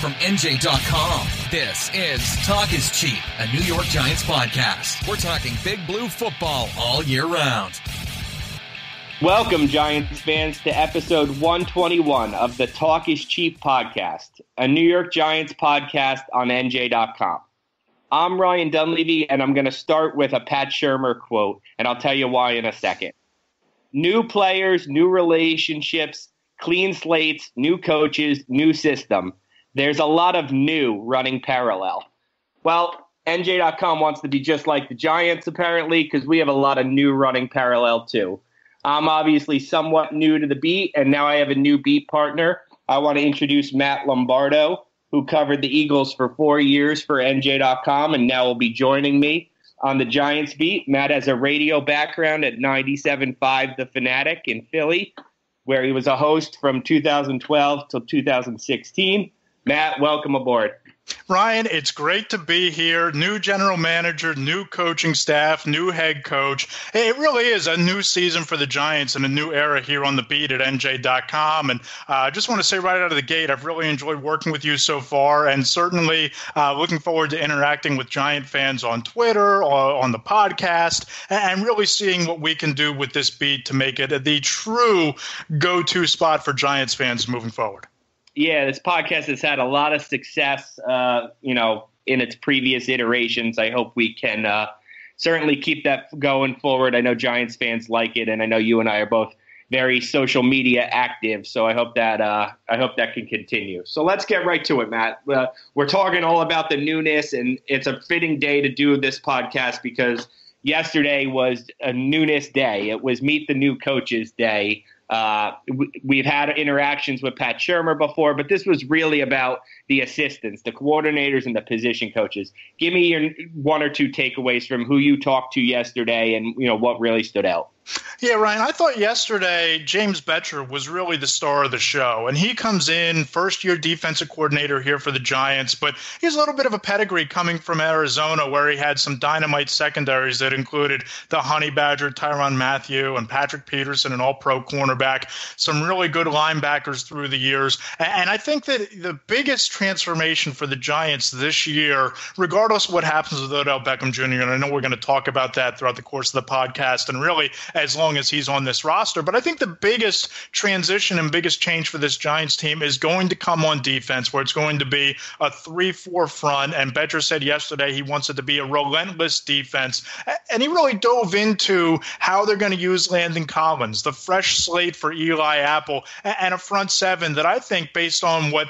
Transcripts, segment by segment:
from NJ.com. This is Talk is Cheap, a New York Giants podcast. We're talking Big Blue football all year round. Welcome, Giants fans, to episode 121 of the Talk is Cheap podcast, a New York Giants podcast on NJ.com. I'm Ryan Dunleavy, and I'm going to start with a Pat Shurmur quote, and I'll tell you why in a second. New players, new relationships, clean slates, new coaches, new system. There's a lot of new running parallel. Well, NJ.com wants to be just like the Giants, apparently, because we have a lot of new running parallel, too. I'm obviously somewhat new to the beat, and now I have a new beat partner. I want to introduce Matt Lombardo, who covered the Eagles for 4 years for NJ.com, and now will be joining me on the Giants beat. Matt has a radio background at 97.5 The Fanatic in Philly, where he was a host from 2012 till 2016. Matt, welcome aboard. Ryan, it's great to be here. New general manager, new coaching staff, new head coach. It really is a new season for the Giants and a new era here on the beat at NJ.com. And I just want to say right out of the gate, I've really enjoyed working with you so far, and certainly looking forward to interacting with Giant fans on Twitter or on the podcast and really seeing what we can do with this beat to make it the true go-to spot for Giants fans moving forward. Yeah, this podcast has had a lot of success, in its previous iterations. I hope we can certainly keep that going forward. I know Giants fans like it, and I know you and I are both very social media active. So I hope that can continue. So let's get right to it, Matt. We're talking all about the newness, and it's a fitting day to do this podcast because yesterday was a newness day. It was Meet the New Coaches Day. We've had interactions with Pat Shurmur before, but this was really about the assistants, the coordinators, and the position coaches. Give me your one or two takeaways from who you talked to yesterday and, what really stood out. Yeah, Ryan, I thought yesterday James Bettcher was really the star of the show. And he comes in, first-year defensive coordinator here for the Giants, but he has a little bit of a pedigree coming from Arizona where he had some dynamite secondaries that included the Honey Badger, Tyrann Mathieu, and Patrick Peterson, an all-pro cornerback, some really good linebackers through the years. And I think that the biggest transformation for the Giants this year, regardless of what happens with Odell Beckham Jr., and I know we're going to talk about that throughout the course of the podcast, and really as long as he's on this roster. But I think the biggest transition and biggest change for this Giants team is going to come on defense, where it's going to be a 3-4 front. And Bettcher said yesterday he wants it to be a relentless defense. And he really dove into how they're going to use Landon Collins, the fresh slate for Eli Apple, and a front seven that I think, based on what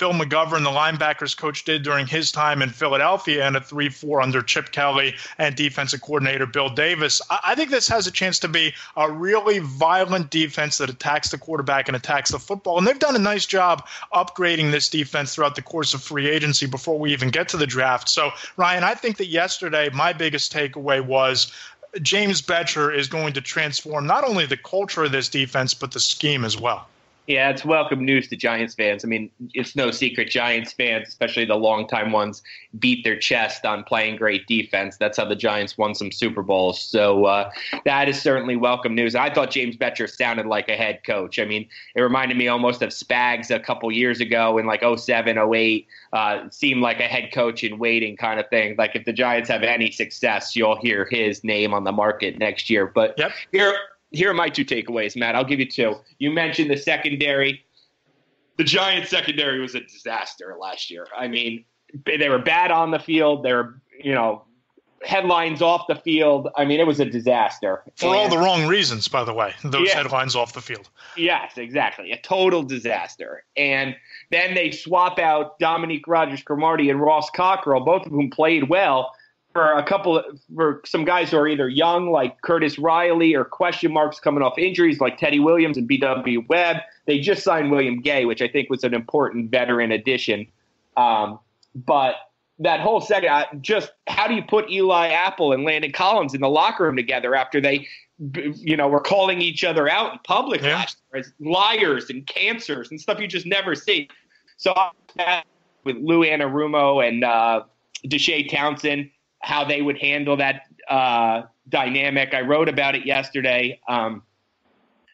Bill McGovern, the linebackers coach, did during his time in Philadelphia and a 3-4 under Chip Kelly and defensive coordinator Bill Davis, I think this has a chance to be a really violent defense that attacks the quarterback and attacks the football. And they've done a nice job upgrading this defense throughout the course of free agency before we even get to the draft. So, Ryan, I think that yesterday my biggest takeaway was James Bettcher is going to transform not only the culture of this defense, but the scheme as well. Yeah, it's welcome news to Giants fans. I mean, it's no secret Giants fans, especially the longtime ones, beat their chest on playing great defense. That's how the Giants won some Super Bowls. So that is certainly welcome news. I thought James Bettcher sounded like a head coach. I mean, it reminded me almost of Spags a couple years ago in like 07, 08. Seemed like a head coach in waiting kind of thing. Like if the Giants have any success, you'll hear his name on the market next year. But yep. Here are my two takeaways, Matt. I'll give you two. You mentioned the secondary. The Giants secondary was a disaster last year. I mean, they were bad on the field. They were, headlines off the field. I mean, it was a disaster. For all the wrong reasons, by the way, those headlines off the field. Yes, exactly. A total disaster. And then they swap out Dominique Rodgers-Cromartie and Ross Cockrell, both of whom played well, for some guys who are either young like Curtis Riley or question marks coming off injuries like Teddy Williams and B.W. Webb. They just signed William Gay, which I think was an important veteran addition. But that whole second, just how do you put Eli Apple and Landon Collins in the locker room together after they, were calling each other out in public last year as liars and cancers and stuff you just never see. So with Lou Anarumo and Deshae Townsend, how they would handle that dynamic. I wrote about it yesterday.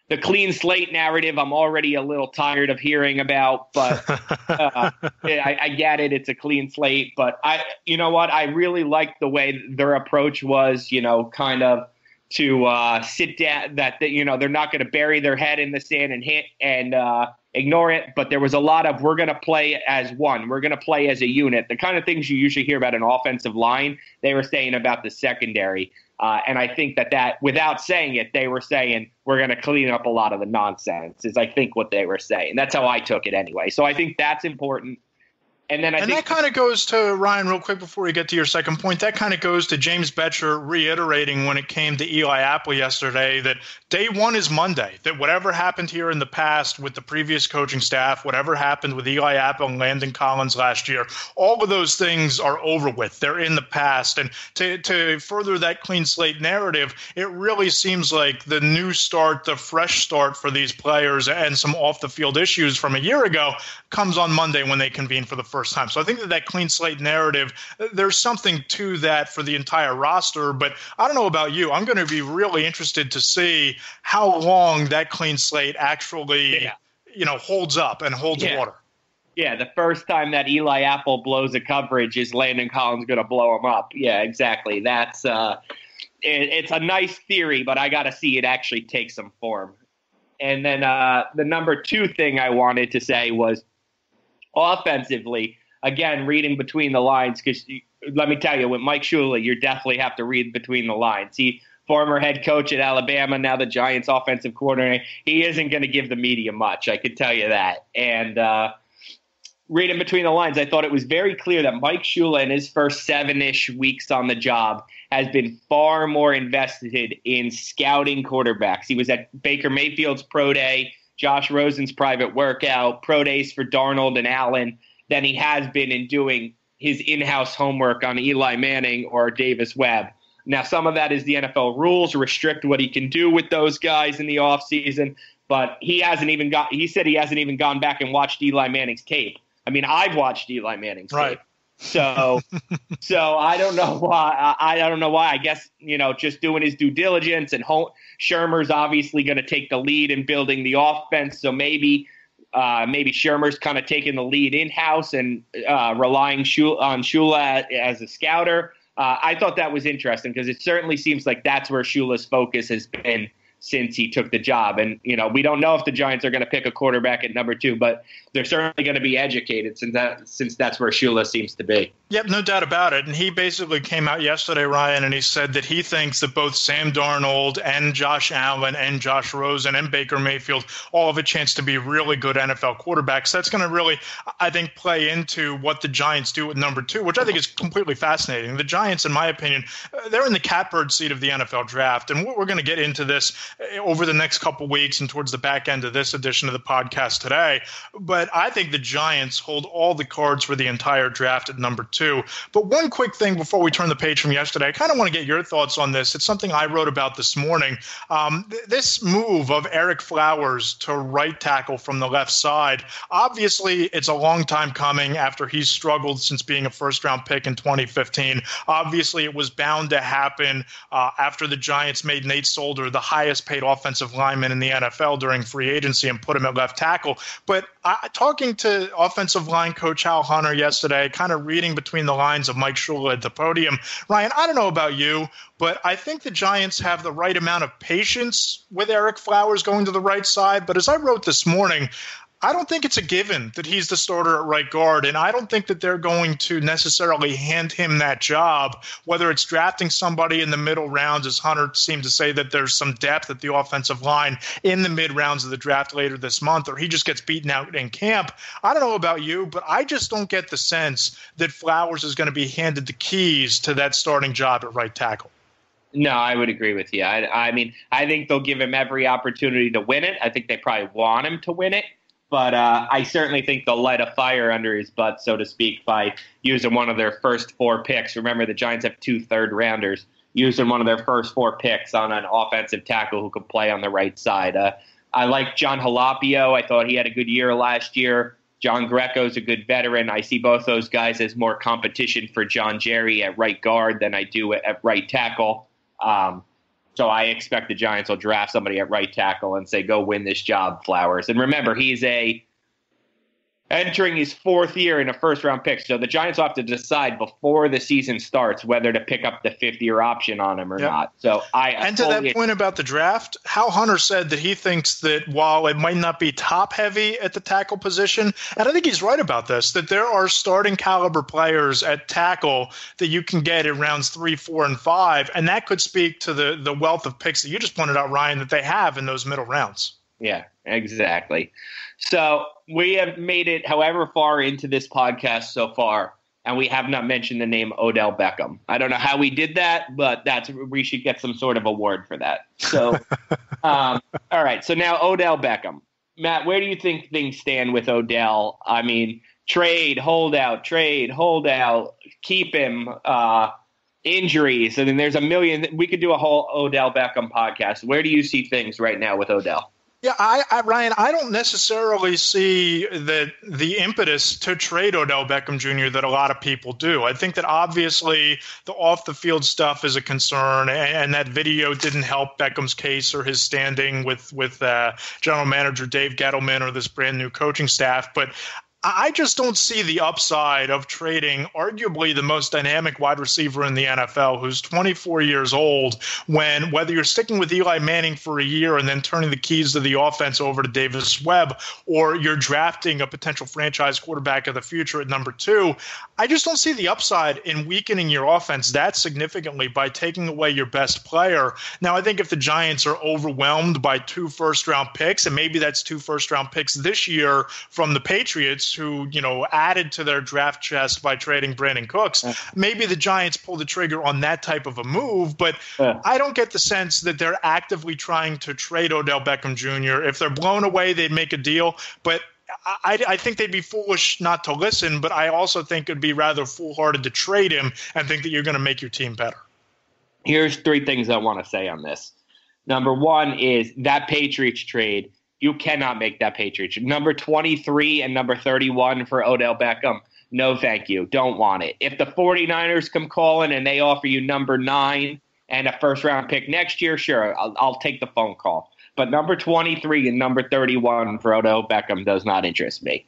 the clean slate narrative I'm already a little tired of hearing about, but I get it. It's a clean slate, but you know what? I really liked the way their approach was, kind of to sit down, that they're not going to bury their head in the sand and ignore it. But there was a lot of, we're going to play as one. We're going to play as a unit. The kind of things you usually hear about an offensive line, they were saying about the secondary. And I think that without saying it, they were saying we're going to clean up a lot of the nonsense is I think what they were saying. That's how I took it anyway. So I think that's important. And then that kind of goes to, Ryan, real quick before we get to your second point, that kind of goes to James Betcher reiterating when it came to Eli Apple yesterday that day one is Monday, that whatever happened here in the past with the previous coaching staff, whatever happened with Eli Apple and Landon Collins last year, all of those things are over with. They're in the past. And to further that clean slate narrative, it really seems like the new start, the fresh start for these players and some off-the-field issues from a year ago comes on Monday when they convene for the first time. So I think that clean slate narrative, there's something to that for the entire roster. But I don't know about you. I'm going to be really interested to see how long that clean slate actually, holds up and holds water. Yeah, the first time that Eli Apple blows a coverage is Landon Collins going to blow him up. Yeah, exactly. That's it's a nice theory, but I got to see it actually take some form. And then the number two thing I wanted to say was offensively, again, reading between the lines, because let me tell you, with Mike Shula, you definitely have to read between the lines. He, former head coach at Alabama, now the Giants offensive coordinator, he isn't going to give the media much, I could tell you that. And reading between the lines, I thought it was very clear that Mike Shula in his first 7-ish weeks on the job has been far more invested in scouting quarterbacks. He was at Baker Mayfield's pro day, Josh Rosen's private workout, pro days for Darnold and Allen, than he has been in doing his in-house homework on Eli Manning or Davis Webb. Now, some of that is the NFL rules restrict what he can do with those guys in the offseason, but he said he hasn't even gone back and watched Eli Manning's tape. I mean, I've watched Eli Manning's tape. So I don't know why. I don't know why. I guess, just doing his due diligence, and Shermer's obviously going to take the lead in building the offense. So maybe Shermer's kind of taking the lead in-house and relying on Shula as a scouter. I thought that was interesting because it certainly seems like that's where Shula's focus has been since he took the job. And, we don't know if the Giants are going to pick a quarterback at number 2, but they're certainly going to be educated since that's where Shula seems to be. Yep, no doubt about it. And he basically came out yesterday, Ryan, and he said that he thinks that both Sam Darnold and Josh Allen and Josh Rosen and Baker Mayfield all have a chance to be really good NFL quarterbacks. That's going to really, I think, play into what the Giants do with number 2, which I think is completely fascinating. The Giants, in my opinion, they're in the catbird seat of the NFL draft. And we're going to get into this over the next couple weeks and towards the back end of this edition of the podcast today. But I think the Giants hold all the cards for the entire draft at number 2. But one quick thing before we turn the page from yesterday, I kind of want to get your thoughts on this. It's something I wrote about this morning. This move of Eric Flowers to right tackle from the left side, obviously it's a long time coming after he's struggled since being a first-round pick in 2015. Obviously it was bound to happen after the Giants made Nate Solder the highest-paid offensive lineman in the NFL during free agency and put him at left tackle. But talking to offensive line coach Hal Hunter yesterday, kind of reading between the lines of Mike Shula at the podium, Ryan, I don't know about you, but I think the Giants have the right amount of patience with Eric Flowers going to the right side. But as I wrote this morning, I don't think it's a given that he's the starter at right guard, and I don't think that they're going to necessarily hand him that job, whether it's drafting somebody in the middle rounds, as Hunter seemed to say that there's some depth at the offensive line in the mid rounds of the draft later this month, or he just gets beaten out in camp. I don't know about you, but I just don't get the sense that Flowers is going to be handed the keys to that starting job at right tackle. No, I would agree with you. I mean, I think they'll give him every opportunity to win it. I think they probably want him to win it. But I certainly think they'll light a fire under his butt, so to speak, by using one of their first 4 picks. Remember, the Giants have 2 third-rounders, using one of their first 4 picks on an offensive tackle who could play on the right side. I like John Halapio. I thought he had a good year last year. John Greco's a good veteran. I see both those guys as more competition for John Jerry at right guard than I do at right tackle. So I expect the Giants will draft somebody at right tackle and say, go win this job, Flowers. And remember, he's entering his fourth year in a first-round pick. So the Giants will have to decide before the season starts whether to pick up the fifth-year option on him or not. So And to that point about the draft, Hal Hunter said that he thinks that while it might not be top-heavy at the tackle position, and I think he's right about this, that there are starting caliber players at tackle that you can get in rounds 3, 4, and 5, and that could speak to the wealth of picks that you just pointed out, Ryan, that they have in those middle rounds. Yeah, exactly. So we have made it however far into this podcast so far, and we have not mentioned the name Odell Beckham. I don't know how we did that, but we should get some sort of award for that. So, all right. So now Odell Beckham. Matt, where do you think things stand with Odell? I mean, trade, holdout, keep him, injuries. And then there's a million. We could do a whole Odell Beckham podcast. Where do you see things right now with Odell? Yeah, Ryan, I don't necessarily see the impetus to trade Odell Beckham Jr. that a lot of people do. I think that obviously the off-the-field stuff is a concern, and that video didn't help Beckham's case or his standing with general manager Dave Gettleman or this brand-new coaching staff. But I just don't see the upside of trading arguably the most dynamic wide receiver in the NFL, who's 24 years old, when whether you're sticking with Eli Manning for a year and then turning the keys to the offense over to Davis Webb, or you're drafting a potential franchise quarterback of the future at number 2, I just don't see the upside in weakening your offense that significantly by taking away your best player. Now, I think if the Giants are overwhelmed by 2 first-round picks, and maybe that's 2 first-round picks this year from the Patriots, who, added to their draft chest by trading Brandon Cooks. Maybe the Giants pull the trigger on that type of a move, but I don't get the sense that they're actively trying to trade Odell Beckham Jr. If they're blown away, they'd make a deal, but I think they'd be foolish not to listen, but I also think it'd be rather foolhardy to trade him and think that you're going to make your team better. Here's 3 things I want to say on this. Number 1 is that Patriots trade. You cannot make that Patriots. Number 23 and number 31 for Odell Beckham, no thank you. Don't want it. If the 49ers come calling and they offer you number 9 and a first-round pick next year, sure, I'll take the phone call. But number 23 and number 31 for Odell Beckham does not interest me.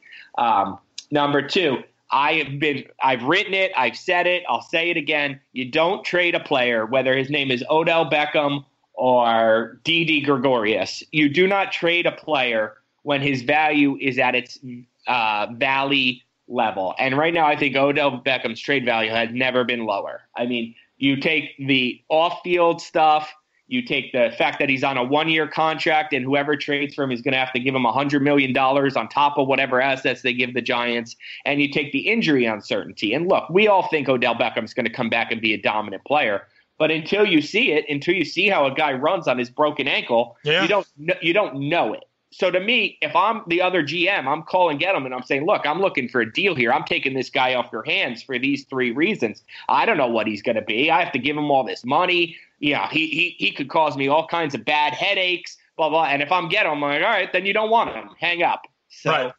Number 2, I've written it, I've said it, I'll say it again. You don't trade a player, whether his name is Odell Beckham or D.D. Gregorius. You do not trade a player when his value is at its valley level. And right now, I think Odell Beckham's trade value has never been lower. I mean, you take the off-field stuff, you take the fact that he's on a 1-year contract, and whoever trades for him is going to have to give him $100 million on top of whatever assets they give the Giants, and you take the injury uncertainty. And look, we all think Odell Beckham's going to come back and be a dominant player. But until you see it, until you see how a guy runs on his broken ankle, you don't know it. So to me, if I'm the other GM, I'm calling Gettleman. I'm saying, look, I'm looking for a deal here. I'm taking this guy off your hands for these 3 reasons. I don't know what he's going to be. I have to give him all this money. Yeah, he could cause me all kinds of bad headaches, blah, blah. And if I'm Gettleman, I'm like, all right, then you don't want him. Hang up. So. Right.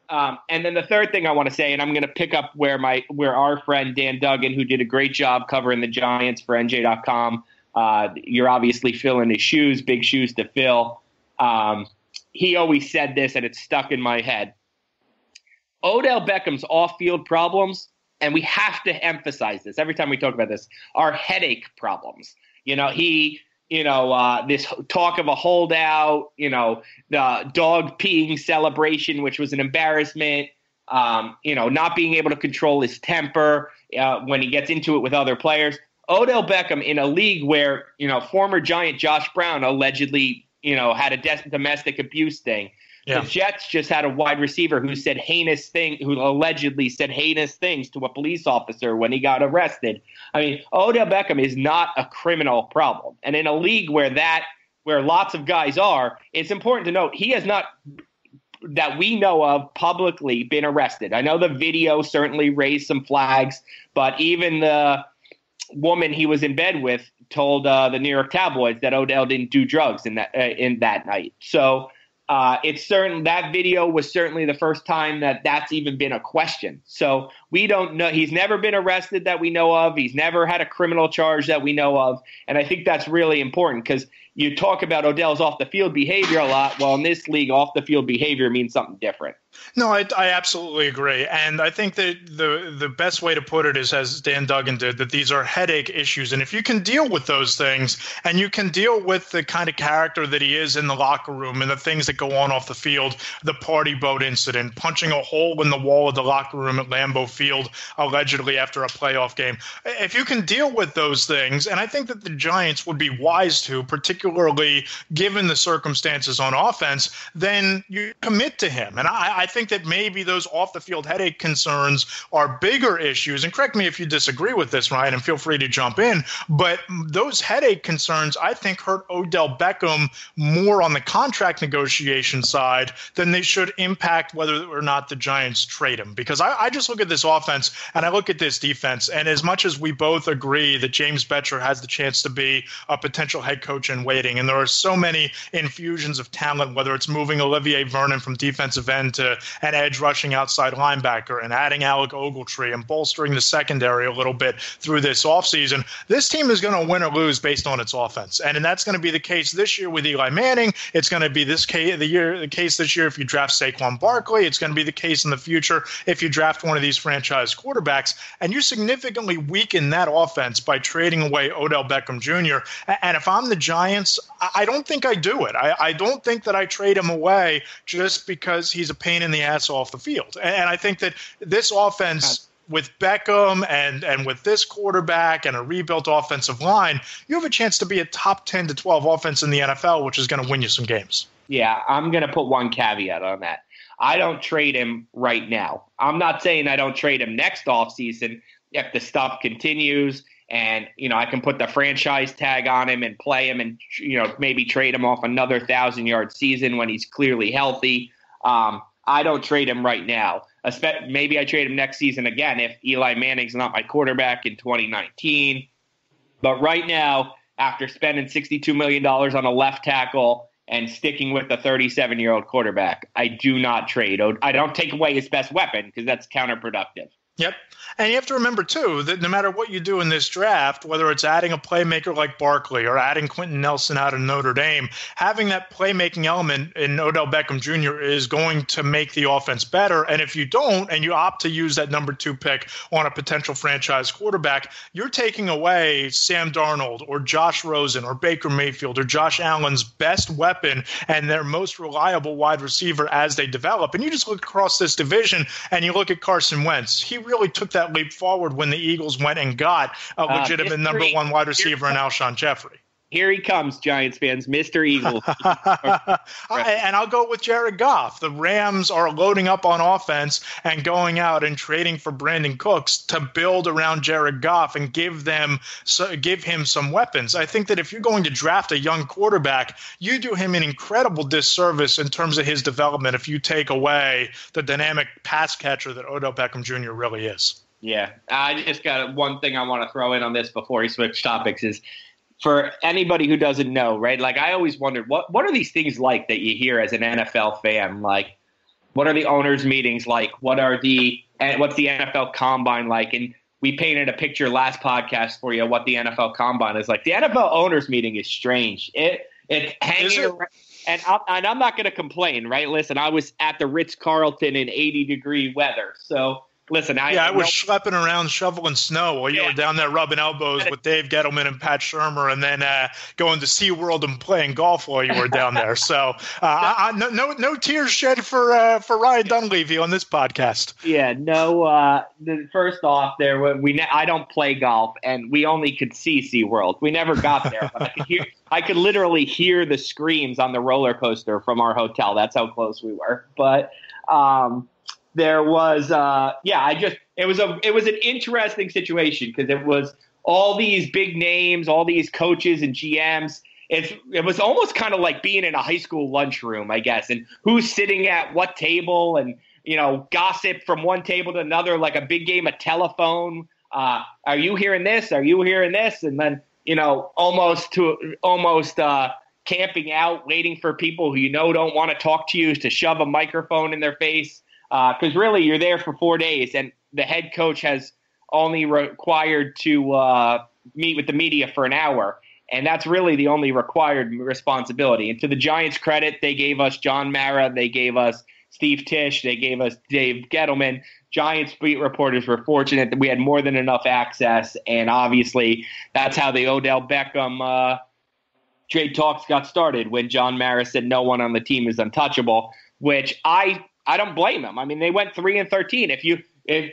And then the third thing I want to say, and I'm going to pick up where our friend Dan Duggan, who did a great job covering the Giants for NJ.com, you're obviously filling his shoes, big shoes to fill. He always said this, and it's stuck in my head. Odell Beckham's off-field problems, and we have to emphasize this every time we talk about this, are headache problems. This talk of a holdout, the dog peeing celebration, which was an embarrassment, not being able to control his temper when he gets into it with other players. Odell Beckham in a league where, former Giant Josh Brown allegedly, had a domestic abuse thing. Yeah. The Jets just had a wide receiver who allegedly said heinous things to a police officer when he got arrested. I mean, Odell Beckham is not a criminal problem. And in a league where lots of guys are, it's important to note he has not, that we know of, publicly been arrested. I know the video certainly raised some flags, but even the woman he was in bed with told the New York tabloids that Odell didn't do drugs in that night. So It's certain that video was certainly the first time that's even been a question. So we don't know. He's never been arrested that we know of. He's never had a criminal charge that we know of. And I think that's really important because you talk about Odell's off the field behavior a lot. Well, in this league, off the field behavior means something different. No, I absolutely agree. And I think that the best way to put it is, as Dan Duggan did, that these are headache issues. And if you can deal with those things and you can deal with the kind of character that he is in the locker room and the things that go on off the field, the party boat incident, punching a hole in the wall of the locker room at Lambeau Field, allegedly after a playoff game. If you can deal with those things, and I think that the Giants would be wise to, particularly given the circumstances on offense, then you commit to him. And I think that maybe those off-the-field headache concerns are bigger issues. And correct me if you disagree with this, Ryan, and feel free to jump in. But those headache concerns, I think, hurt Odell Beckham more on the contract negotiation side than they should impact whether or not the Giants trade him. Because I just look at this offense and I look at this defense. And as much as we both agree that James Bettcher has the chance to be a potential head coach in waiting, and there are so many infusions of talent, whether it's moving Olivier Vernon from defensive end to an edge rushing outside linebacker and adding Alec Ogletree and bolstering the secondary a little bit through this offseason, this team is going to win or lose based on its offense. And that's going to be the case this year with Eli Manning. It's going to be the case this year if you draft Saquon Barkley. It's going to be the case in the future if you draft one of these franchise quarterbacks. And you significantly weaken that offense by trading away Odell Beckham Jr. And if I'm the Giants, I don't think I do it. I don't think that I trade him away just because he's a pain in the ass off the field. And I think that this offense with Beckham and with this quarterback and a rebuilt offensive line, you have a chance to be a top 10 to 12 offense in the NFL, which is going to win you some games. Yeah, I'm going to put one caveat on that. I don't trade him right now. I'm not saying I don't trade him next offseason if the stuff continues and, I can put the franchise tag on him and play him and, maybe trade him off another 1,000-yard season when he's clearly healthy. I don't trade him right now. Maybe I trade him next season again if Eli Manning's not my quarterback in 2019. But right now, after spending $62 million on a left tackle and sticking with the 37-year-old quarterback, I do not trade. I don't take away his best weapon because that's counterproductive. Yep. And you have to remember, too, that no matter what you do in this draft, whether it's adding a playmaker like Barkley or adding Quentin Nelson out of Notre Dame, having that playmaking element in Odell Beckham Jr. is going to make the offense better. And if you don't, and you opt to use that number 2 pick on a potential franchise quarterback, you're taking away Sam Darnold or Josh Rosen or Baker Mayfield or Josh Allen's best weapon and their most reliable wide receiver as they develop. And you just look across this division and you look at Carson Wentz. He really took that leap forward when the Eagles went and got a legitimate number 1 wide receiver in Alshon Jeffrey. Here he comes, Giants fans, Mr. Eagle. And I'll go with Jared Goff. The Rams are loading up on offense and going out and trading for Brandon Cooks to build around Jared Goff and give him some weapons. I think that if you're going to draft a young quarterback, you do him an incredible disservice in terms of his development if you take away the dynamic pass catcher that Odell Beckham Jr. really is. Yeah, I just got one thing I want to throw in on this before we switch topics is, for anybody who doesn't know, right? Like, I always wondered, what are these things like that you hear as an NFL fan? Like, what are the owners' meetings like? What's the NFL Combine like? And we painted a picture last podcast for you of what the NFL Combine is like. The NFL owners' meeting is strange. It's hanging around. And I'm not going to complain, right? Listen, I was at the Ritz-Carlton in 80-degree weather, so... Listen, I was schlepping around shoveling snow while you were down there rubbing elbows with Dave Gettleman and Pat Shurmur, and then going to SeaWorld and playing golf while you were down there. So no tears shed for Ryan Dunleavy on this podcast. Yeah, no. First off, I don't play golf, and we only could see SeaWorld. We never got there, but I could literally hear the screams on the roller coaster from our hotel. That's how close we were. But there was, it was an interesting situation because it was all these big names, all these coaches and GMs. It was almost kind of like being in a high school lunchroom, I guess, and who's sitting at what table and, gossip from one table to another, like a big game of telephone. Are you hearing this? Are you hearing this? And then, almost camping out, waiting for people who don't want to talk to you to shove a microphone in their face. Because really, you're there for 4 days, and the head coach has only required to meet with the media for an hour. And that's really the only required responsibility. And to the Giants' credit, they gave us John Mara, they gave us Steve Tisch, they gave us Dave Gettleman. Giants beat reporters were fortunate that we had more than enough access. And obviously, that's how the Odell Beckham trade talks got started, when John Mara said no one on the team is untouchable, which I don't blame him. I mean, they went 3-13.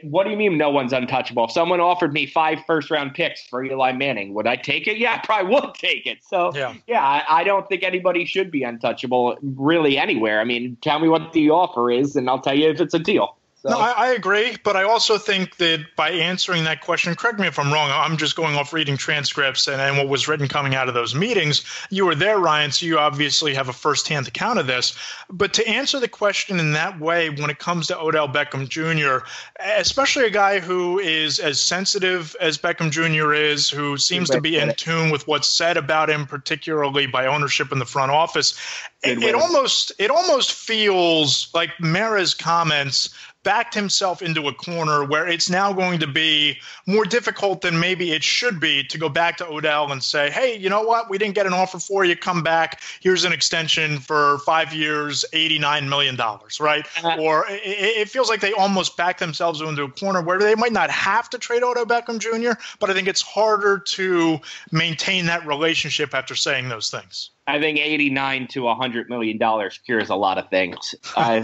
What do you mean no one's untouchable? If someone offered me 5 first-round picks for Eli Manning, would I take it? Yeah, I probably would take it. So, I don't think anybody should be untouchable really anywhere. I mean, tell me what the offer is, and I'll tell you if it's a deal. So. No, I agree, but I also think that by answering that question, correct me if I'm wrong, I'm just going off reading transcripts and what was written coming out of those meetings. You were there, Ryan, so you obviously have a firsthand account of this. But to answer the question in that way, when it comes to Odell Beckham Jr., especially a guy who is as sensitive as Beckham Jr. is, who seems to be in tune with what's said about him, particularly by ownership in the front office, it almost feels like Mara's comments backed himself into a corner where it's now going to be more difficult than maybe it should be to go back to Odell and say, hey, you know what? We didn't get an offer for you. Come back. Here's an extension for 5 years, $89 million, right? Or it feels like they almost backed themselves into a corner where they might not have to trade Odell Beckham Jr., but I think it's harder to maintain that relationship after saying those things. I think $89 to $100 million cures a lot of things. I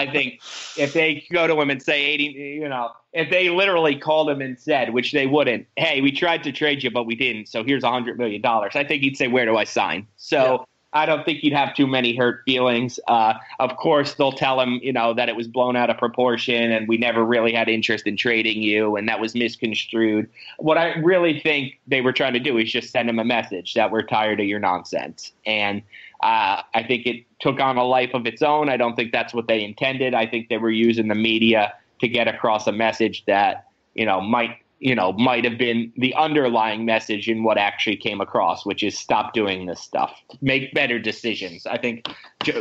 think if they go to him and say 80, if they literally called him and said, which they wouldn't, hey, we tried to trade you, but we didn't. So here's $100 million. I think he'd say, where do I sign? So I don't think he'd have too many hurt feelings. Of course, they'll tell him, that it was blown out of proportion and we never really had interest in trading you and that was misconstrued. What I really think they were trying to do is just send him a message that we're tired of your nonsense. And I think it took on a life of its own. I don't think that's what they intended. I think they were using the media to get across a message that, might have been the underlying message in what actually came across, which is stop doing this stuff. Make better decisions. I think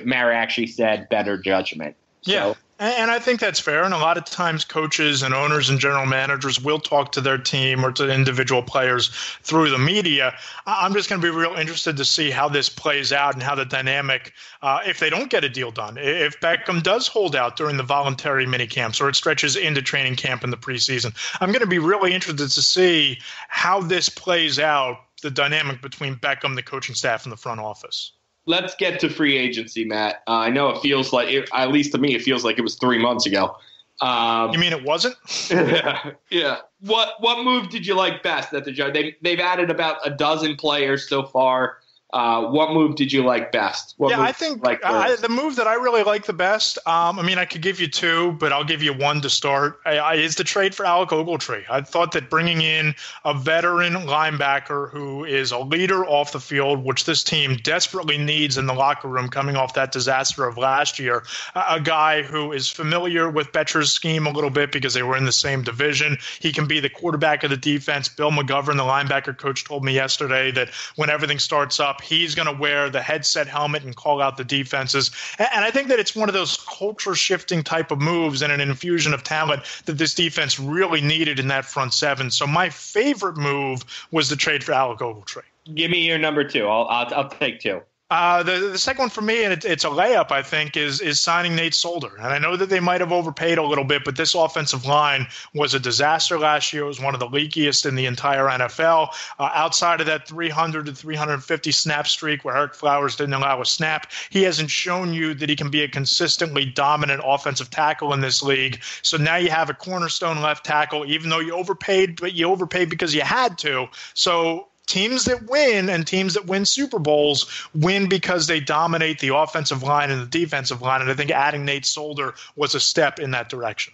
Mara actually said better judgment. Yeah. And I think that's fair. And a lot of times coaches and owners and general managers will talk to their team or to individual players through the media. I'm just going to be real interested to see how this plays out and how the dynamic, if they don't get a deal done, if Beckham does hold out during the voluntary mini camps or it stretches into training camp in the preseason. I'm going to be really interested to see how this plays out, the dynamic between Beckham, the coaching staff, and the front office. Let's get to free agency, Matt. I know it feels like, at least to me, it feels like it was 3 months ago. You mean it wasn't? Yeah. What move did you like best at the Giants? They've added about a dozen players so far. What move did you like best? I think the move that I really like the best, I could give you 2, but I'll give you 1 to start, is the trade for Alec Ogletree. I thought that bringing in a veteran linebacker who is a leader off the field, which this team desperately needs in the locker room coming off that disaster of last year, a guy who is familiar with Betcher's scheme a little bit because they were in the same division. He can be the quarterback of the defense. Bill McGovern, the linebacker coach, told me yesterday that when everything starts up, he's going to wear the headset helmet and call out the defenses. And I think that it's one of those culture-shifting type of moves and an infusion of talent that this defense really needed in that front seven. So my favorite move was the trade for Alec Ogletree. Give me your number 2. I'll take 2. The second one for me, and it's a layup, I think, is signing Nate Solder. And I know that they might have overpaid a little bit, but this offensive line was a disaster last year. It was one of the leakiest in the entire NFL. Outside of that 300 to 350 snap streak where Eric Flowers didn't allow a snap, he hasn't shown you that he can be a consistently dominant offensive tackle in this league. So now you have a cornerstone left tackle, even though you overpaid, but you overpaid because you had to. So teams that win and teams that win Super Bowls win because they dominate the offensive line and the defensive line. And I think adding Nate Solder was a step in that direction.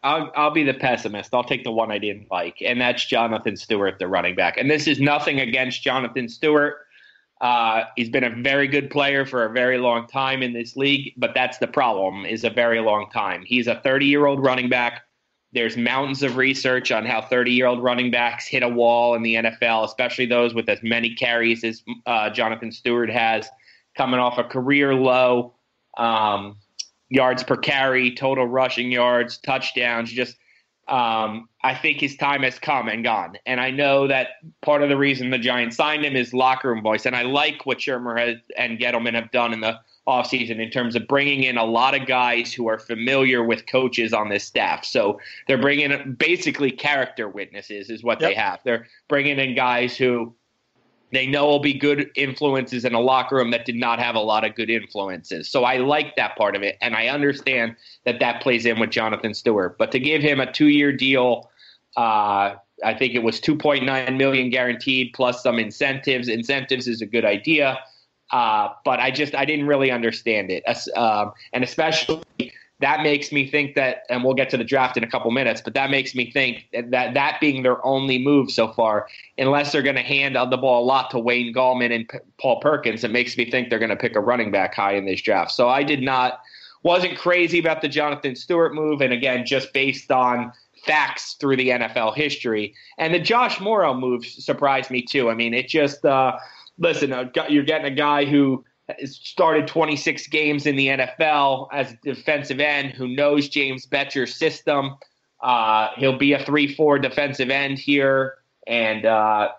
I'll be the pessimist. I'll take the one I didn't like, and that's Jonathan Stewart, the running back. And this is nothing against Jonathan Stewart. He's been a very good player for a very long time in this league, but that's the problem, is a very long time. He's a 30-year-old running back There's mountains of research on how 30-year-old running backs hit a wall in the NFL, especially those with as many carries as Jonathan Stewart has, coming off a career low yards per carry, total rushing yards, touchdowns. Just I think his time has come and gone. And I know that part of the reason the Giants signed him is locker room voice. And I like what Shermer and Gettleman have done in the offseason in terms of bringing in a lot of guys who are familiar with coaches on this staff. So they're bringing in basically character witnesses is what they have. They're bringing in guys who they know will be good influences in a locker room that did not have a lot of good influences. So I like that part of it, and I understand that plays in with Jonathan Stewart. But to give him a 2-year deal, I think it was $2.9 million guaranteed plus some incentives. Incentives is a good idea, but I didn't really understand it, and especially. That makes me think that, and we'll get to the draft in a couple minutes, but that makes me think that being their only move so far, unless they're going to hand the ball a lot to Wayne Gallman and Paul Perkins, it makes me think they're going to pick a running back high in this draft. So I wasn't crazy about the Jonathan Stewart move, and again, just based on facts through the NFL history. And the Josh Morrow move surprised me too. I mean, it just, listen, you're getting a guy who started 26 games in the NFL as a defensive end who knows James Betcher's system. He'll be a 3-4 defensive end here, and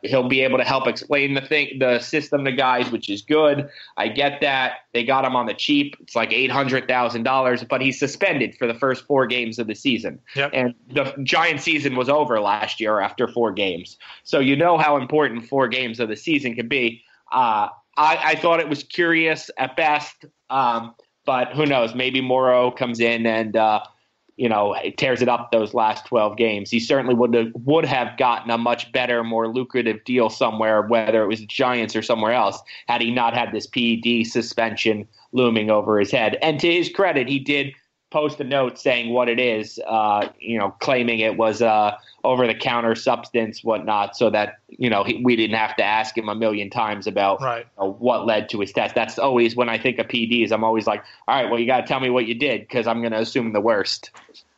he'll be able to help explain the system to guys, which is good. I get that. They got him on the cheap. It's like $800,000, but he's suspended for the first 4 games of the season. Yep. And the Giants season was over last year after 4 games. So you know how important 4 games of the season can be. I thought it was curious at best, but who knows? Maybe Morrow comes in and tears it up those last 12 games. He certainly would have gotten a much better, more lucrative deal somewhere, whether it was the Giants or somewhere else, had he not had this PED suspension looming over his head. And to his credit, he did post a note saying what it is, claiming it was over-the-counter substance, whatnot, so that, we didn't have to ask him a million times about what led to his test. That's always, when I think of PEDs, I'm always like, all right, well, you got to tell me what you did because I'm going to assume the worst.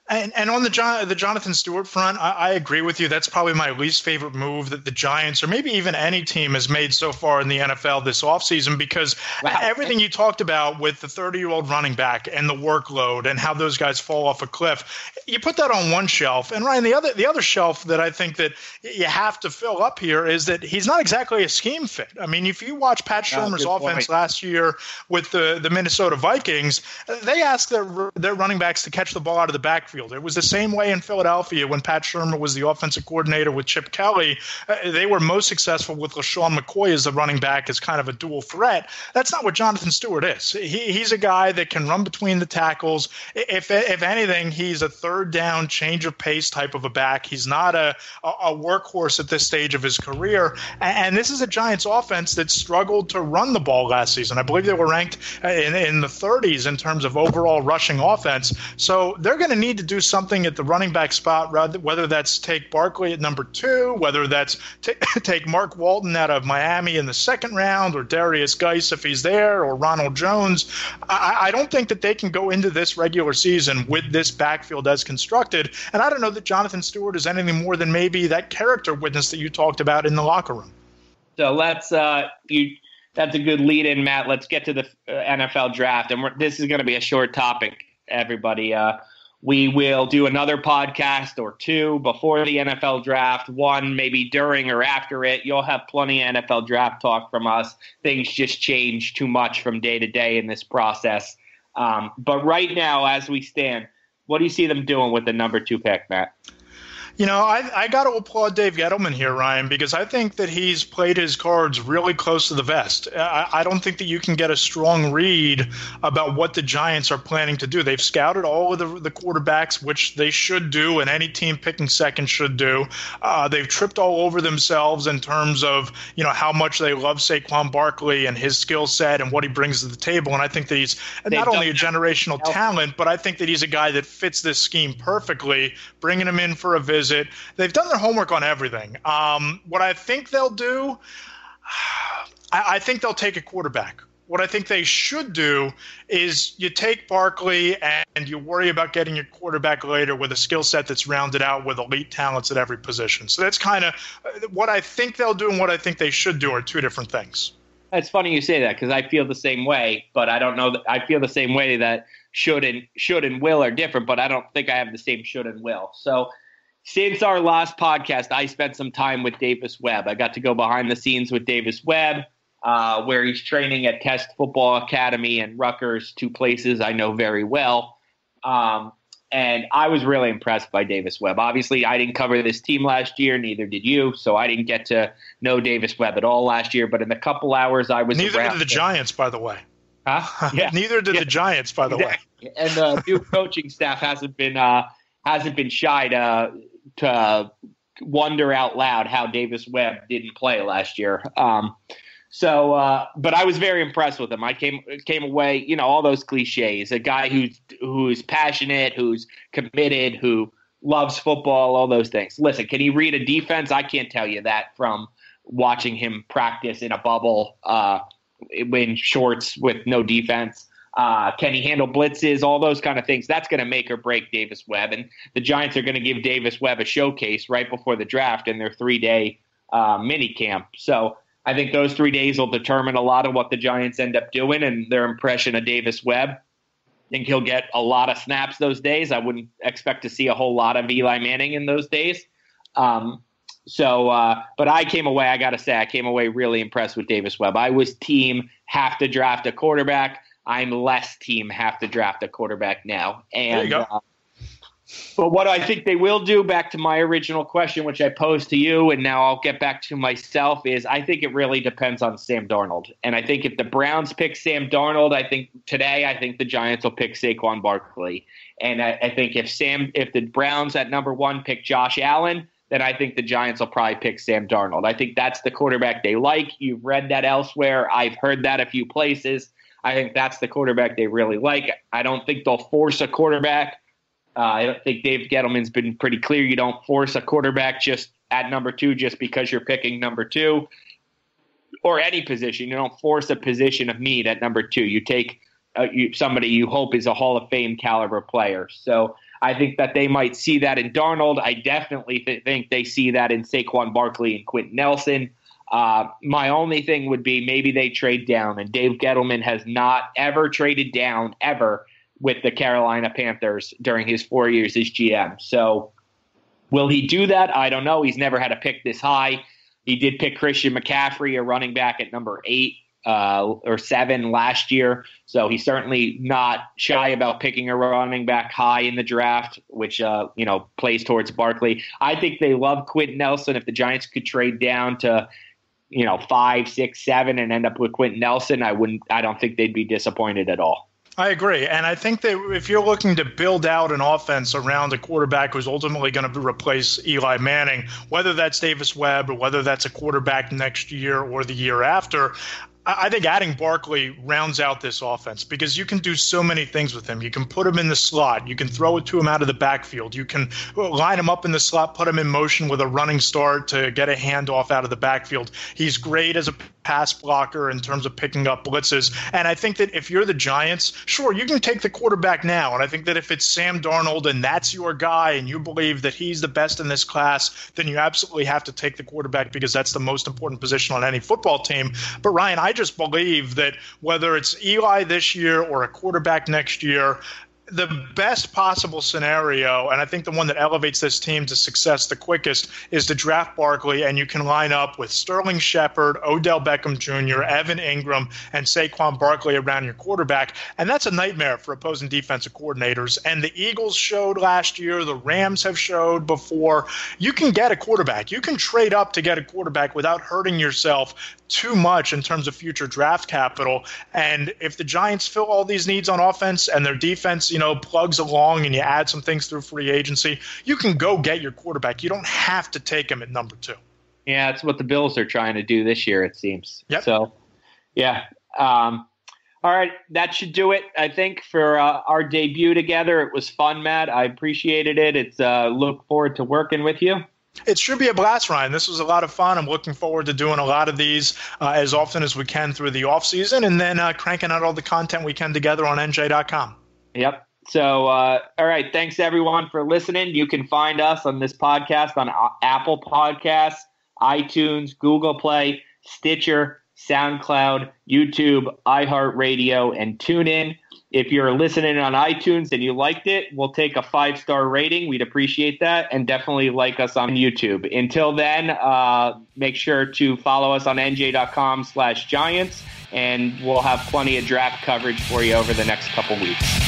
And on the Jonathan Stewart front, I agree with you. That's probably my least favorite move that the Giants or maybe even any team has made so far in the NFL this offseason, because everything you talked about with the 30-year-old running back and the workload and how those guys fall off a cliff, you put that on one shelf. And Ryan, the other shelf that I think that you have to fill up here is that he's not exactly a scheme fit. I mean, if you watch Pat Shermer's offense last year with the Minnesota Vikings, they asked their running backs to catch the ball out of the backfield. It was the same way in Philadelphia when Pat Shermer was the offensive coordinator with Chip Kelly. They were most successful with LaShawn McCoy as the running back as kind of a dual threat. That's not what Jonathan Stewart is. He's a guy that can run between the tackles. If anything, he's a third down, change of pace type of a back. He's not a workhorse at this stage of his career. And this is a Giants offense that struggled to run the ball last season. I believe they were ranked in the 30s in terms of overall rushing offense. So they're going to need to do something at the running back spot, whether that's take Barkley at number 2, whether that's take Mark Walton out of Miami in the second round, or Darius Geis if he's there, or Ronald Jones. I don't think that they can go into this regular season with this backfield as constructed, and I don't know that Jonathan Stewart is anything more than maybe that character witness that you talked about in the locker room. So that's a good lead in, Matt. Let's get to the NFL draft, and this is going to be a short topic, everybody. We will do another podcast or 2 before the NFL draft, 1 maybe during or after it. You'll have plenty of NFL draft talk from us. Things just change too much from day to day in this process. But right now, as we stand, what do you see them doing with the number 2 pick, Matt? I got to applaud Dave Gettleman here, Ryan, because I think that he's played his cards really close to the vest. I don't think that you can get a strong read about what the Giants are planning to do. They've scouted all of the quarterbacks, which they should do, and any team picking second should do. They've tripped all over themselves in terms of, how much they love Saquon Barkley and his skill set and what he brings to the table. And I think that he's not only a generational talent, but I think that he's a guy that fits this scheme perfectly, bringing him in for a visit. They've done their homework on everything. What I think they'll do, I think they'll take a quarterback. What I think they should do is you take Barkley and you worry about getting your quarterback later with a skill set that's rounded out with elite talents at every position. So that's kind of what I think they'll do, and what I think they should do are two different things. It's funny you say that because I feel the same way, but I don't know that I feel the same way that should and will are different, but I don't think I have the same should and will. So since our last podcast, I spent some time with Davis Webb. I got to go behind the scenes with Davis Webb, where he's training at Test Football Academy and Rutgers, two places I know very well. And I was really impressed by Davis Webb. Obviously, I didn't cover this team last year, neither did you, so I didn't get to know Davis Webb at all last year. But in the couple hours I was Neither did the Giants, by the way. Huh? Yeah. Neither did the Giants, by the way. And the new coaching staff hasn't been shy to wonder out loud how Davis Webb didn't play last year. But I was very impressed with him. I came away, all those cliches, a guy who's passionate, who's committed, who loves football, all those things. Listen, can he read a defense? I can't tell you that from watching him practice in a bubble, in shorts with no defense. Can he handle blitzes? All those kind of things. That's going to make or break Davis Webb. And the Giants are going to give Davis Webb a showcase right before the draft in their 3-day mini camp. So I think those 3 days will determine a lot of what the Giants end up doing and their impression of Davis Webb. I think he'll get a lot of snaps those days. I wouldn't expect to see a whole lot of Eli Manning in those days. But I came away really impressed with Davis Webb. I was team have to draft a quarterback. I'm less team have to draft a quarterback now. And there you go. But what I think they will do, back to my original question, which I posed to you, and now I'll get back to myself, is I think it really depends on Sam Darnold. And I think if the Browns pick Sam Darnold, I think the Giants will pick Saquon Barkley. And I think if the Browns at number 1 pick Josh Allen, then I think the Giants will probably pick Sam Darnold. I think that's the quarterback they like. You've read that elsewhere. I've heard that a few places. I think that's the quarterback they really like. I don't think they'll force a quarterback. I don't think Dave Gettleman's been pretty clear. You don't force a quarterback just at number 2 just because you're picking number 2, or any position. You don't force a position of need at number 2. You take somebody you hope is a Hall of Fame caliber player. So I think that they might see that in Darnold. I definitely think they see that in Saquon Barkley and Quentin Nelson. My only thing would be maybe they trade down, and Dave Gettleman has not ever traded down ever with the Carolina Panthers during his 4 years as GM. So will he do that? I don't know. He's never had a pick this high. He did pick Christian McCaffrey, a running back, at number 8 or 7 last year. So he's certainly not shy about picking a running back high in the draft, which plays towards Barkley. I think they love Quentin Nelson. If the Giants could trade down to 5, 6, 7 and end up with Quentin Nelson, I don't think they'd be disappointed at all. I agree. And I think that if you're looking to build out an offense around a quarterback who's ultimately going to replace Eli Manning, whether that's Davis Webb or whether that's a quarterback next year or the year after, I think adding Barkley rounds out this offense because you can do so many things with him. You can put him in the slot. You can throw it to him out of the backfield. You can line him up in the slot, put him in motion with a running start to get a handoff out of the backfield. He's great as a pass blocker in terms of picking up blitzes. And I think that if you're the Giants, sure, you can take the quarterback now. And I think that if it's Sam Darnold and that's your guy and you believe that he's the best in this class, then you absolutely have to take the quarterback because that's the most important position on any football team. But Ryan, I just believe that whether it's Eli this year or a quarterback next year, the best possible scenario, and I think the one that elevates this team to success the quickest, is to draft Barkley, and you can line up with Sterling Shepard, Odell Beckham Jr., Evan Ingram, and Saquon Barkley around your quarterback. And that's a nightmare for opposing defensive coordinators. And the Eagles showed last year, the Rams have showed before, you can get a quarterback. You can trade up to get a quarterback without hurting yourself too much in terms of future draft capital. And if the Giants fill all these needs on offense and their defense, plugs along and you add some things through free agency, you can go get your quarterback. You don't have to take him at number 2. Yeah, that's what the Bills are trying to do this year, it seems. Yep. So, yeah. All right, that should do it, I think, for our debut together. It was fun, Matt. I appreciated it. Look forward to working with you. It should be a blast, Ryan. This was a lot of fun. I'm looking forward to doing a lot of these as often as we can through the off season, and then cranking out all the content we can together on NJ.com. Yep. So, all right. Thanks, everyone, for listening. You can find us on this podcast on Apple Podcasts, iTunes, Google Play, Stitcher, SoundCloud, YouTube, iHeartRadio, and TuneIn. If you're listening on iTunes and you liked it, we'll take a 5-star rating. We'd appreciate that. And definitely like us on YouTube. Until then, make sure to follow us on NJ.com/Giants. And we'll have plenty of draft coverage for you over the next couple weeks.